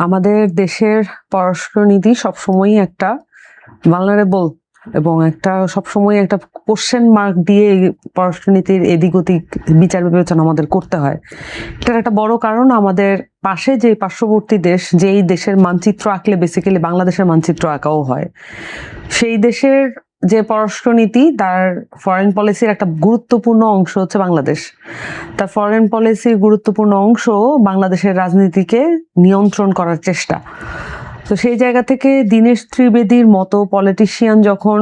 আমাদের দেশের পররাষ্ট্রনীতি সবসময়ই একটা ভালনারেবল এবং একটা সবসময় একটা কোশ্চেন মার্ক দিয়ে পররাষ্ট্রনীতির এদিক ওদিক বিচার বিবেচনা আমাদের করতে হয়। এটার একটা বড় কারণ আমাদের পাশে যে পার্শ্ববর্তী দেশ, যেই দেশের মানচিত্র আঁকলে বেসিক্যালি বাংলাদেশের মানচিত্র আঁকাও হয়, সেই দেশের যে পররাষ্ট্রনীতি তার ফরেন পলিসির একটা গুরুত্বপূর্ণ অংশ হচ্ছে বাংলাদেশ। তার ফরেন পলিসির গুরুত্বপূর্ণ অংশ বাংলাদেশের রাজনীতিকে নিয়ন্ত্রণ করার চেষ্টা। তো সেই জায়গা থেকে দীনেশ ত্রিবেদীর মতো পলিটিশিয়ান যখন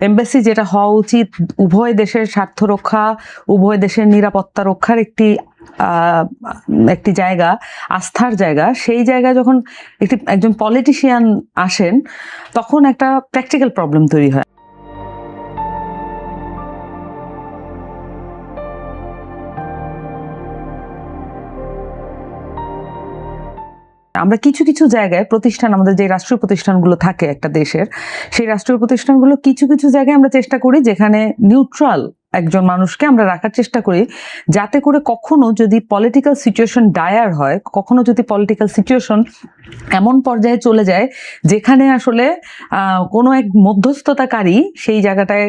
এমবাসি যেটা হওয়া উচিত উভয় দেশের স্বার্থ রক্ষা, উভয় দেশের নিরাপত্তা রক্ষার একটি জায়গা, আস্থার জায়গা, সেই জায়গায় যখন একজন পলিটিশিয়ান আসেন তখন একটা প্র্যাকটিক্যাল প্রবলেম তৈরি হয়। আমরা কিছু কিছু জায়গায় প্রতিষ্ঠান, আমাদের যে রাষ্ট্রীয় প্রতিষ্ঠানগুলো থাকে একটা দেশের, সেই রাষ্ট্রীয় প্রতিষ্ঠানগুলো কিছু কিছু জায়গায় আমরা চেষ্টা করি যেখানে নিউট্রাল একজন মানুষকে আমরা রাখার চেষ্টা করি, যাতে করে কখনো যদি পলিটিক্যাল সিচুয়েশন ডায়ার হয়, কখনো যদি পলিটিক্যাল সিচুয়েশন এমন পর্যায়ে চলে যায় যেখানে আসলে কোনো এক মধ্যস্থতাকারী সেই জায়গাটায়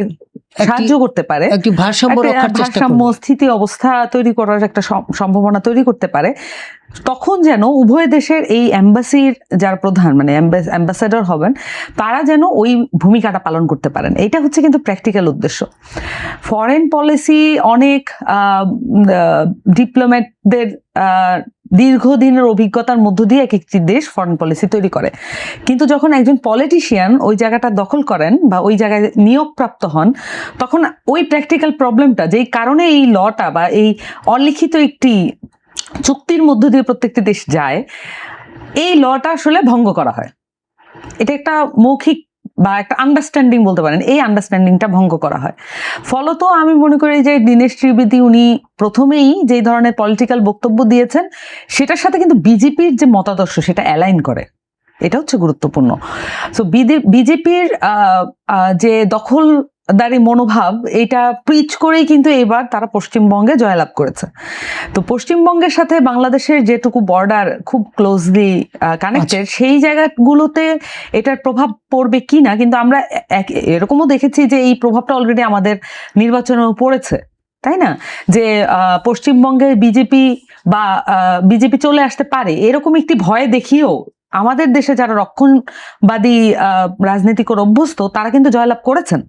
সাহায্য করতে পারে, ভারসাম্য স্থিতি অবস্থা তৈরি করার একটা সম্ভাবনা তৈরি করতে পারে, তখন যেন উভয় দেশের এই এম্বাসির যারা প্রধান, মানে অ্যাম্বাসেডর হবেন, তারা যেন ওই ভূমিকাটা পালন করতে পারেন। এটা হচ্ছে কিন্তু প্র্যাকটিক্যাল উদ্দেশ্য। ফরেন পলিসি অনেক ডিপ্লোম্যাটদের দীর্ঘদিনের অভিজ্ঞতার মধ্য দিয়ে এক একটি দেশ ফরেন পলিসি তৈরি করে, কিন্তু যখন একজন পলিটিশিয়ান ওই জায়গাটা দখল করেন বা ওই জায়গায় নিয়োগপ্রাপ্ত হন, তখন ওই প্র্যাকটিক্যাল প্রবলেমটা, যেই কারণে এই লটা বা এই অলিখিত একটি চুক্তির মধ্য দিয়ে প্রত্যেকটি দেশ যায়, এই লটা আসলে ভঙ্গ করা হয়। এটা একটা মৌখিক বা একটা আন্ডারস্ট্যান্ডিং বলতে পারেন, এই আন্ডারস্ট্যান্ডিংটা ভঙ্গ করা হয়। ফলত আমি মনে করি যে দীনেশ ত্রিবেদী উনি প্রথমেই যে ধরনের পলিটিক্যাল বক্তব্য দিয়েছেন সেটার সাথে কিন্তু বিজেপির যে মতাদর্শ সেটা অ্যালাইন করে, এটা হচ্ছে গুরুত্বপূর্ণ। সো বিজেপির যে দখলদারি মনোভাব, এটা প্রিচ করেই কিন্তু এবার তারা পশ্চিমবঙ্গে জয়লাভ করেছে। তো পশ্চিমবঙ্গের সাথে বাংলাদেশের যেটুকু বর্ডার খুব ক্লোজলি কানেক্টেড, সেই জায়গাগুলোতে এটার প্রভাব পড়বে কি না, কিন্তু আমরা এরকমও দেখেছি যে এই প্রভাবটা অলরেডি আমাদের নির্বাচনেও পড়েছে, তাই না? যে পশ্চিমবঙ্গে বিজেপি চলে আসতে পারে এরকম একটি ভয় দেখিয়েও আমাদের দেশে যারা রক্ষণবাদী রাজনীতি করে অভ্যস্ত, তারা কিন্তু জয়লাভ করেছেন।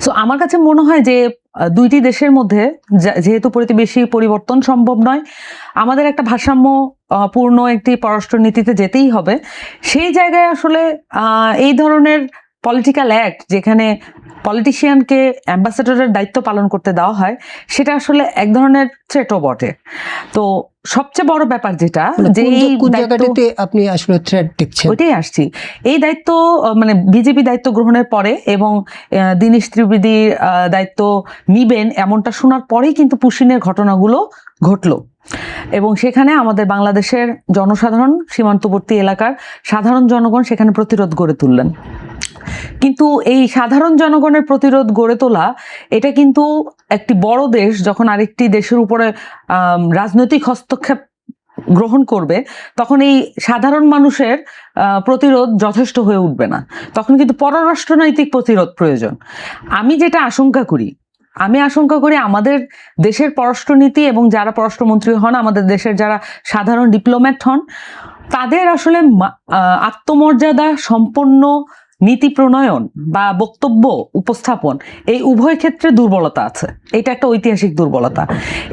সো আমার কাছে মনে হয় যে দুইটি দেশের মধ্যে যেহেতু প্রতিবেশী পরিবর্তন সম্ভব নয়, আমাদের একটা ভারসাম্য পূর্ণ একটি পররাষ্ট্রনীতিতে যেতেই হবে। সেই জায়গায় আসলে এই ধরনের পলিটিক্যাল অ্যাক্ট, যেখানে পলিটিশিয়ানকে অ্যাম্বাসেডরের দায়িত্ব পালন করতে দেওয়া হয়, সেটা আসলে এক ধরনের থ্রেটও বটে। তো সবচেয়ে বড় ব্যাপার যেটা, যে আপনি আসলে থ্রেট দেখছেন, ওইটাই আসছি। এই দায়িত্ব মানে বিজেপি দায়িত্ব গ্রহণের পরে এবং দীনেশ ত্রিবেদী দায়িত্ব নিবেন এমনটা শোনার পরেই কিন্তু পুশিনের ঘটনাগুলো ঘটলো, এবং সেখানে আমাদের বাংলাদেশের জনসাধারণ, সীমান্তবর্তী এলাকার সাধারণ জনগণ সেখানে প্রতিরোধ গড়ে তুললেন। কিন্তু এই সাধারণ জনগণের প্রতিরোধ গড়ে তোলা, এটা কিন্তু একটি বড় দেশ যখন আরেকটি দেশের উপরে রাজনৈতিক হস্তক্ষেপ গ্রহণ করবে, তখন এই সাধারণ মানুষের প্রতিরোধ যথেষ্ট হয়ে উঠবে না, তখন কিন্তু পররাষ্ট্রনৈতিক প্রতিরোধ প্রয়োজন। আমি আশঙ্কা করি আমাদের দেশের পররাষ্ট্রনীতি এবং যারা পররাষ্ট্রমন্ত্রী হন, আমাদের দেশের যারা সাধারণ ডিপ্লোম্যাট হন, তাদের আসলে আত্মমর্যাদা সম্পন্ন নীতি প্রণয়ন বা বক্তব্য উপস্থাপন, এই উভয় ক্ষেত্রে দুর্বলতা আছে। এটা একটা ঐতিহাসিক দুর্বলতা।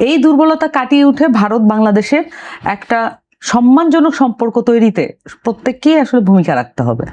এই দুর্বলতা কাটিয়ে উঠে ভারত বাংলাদেশের একটা সম্মানজনক সম্পর্ক তৈরিতে প্রত্যেককেই আসলে ভূমিকা রাখতে হবে।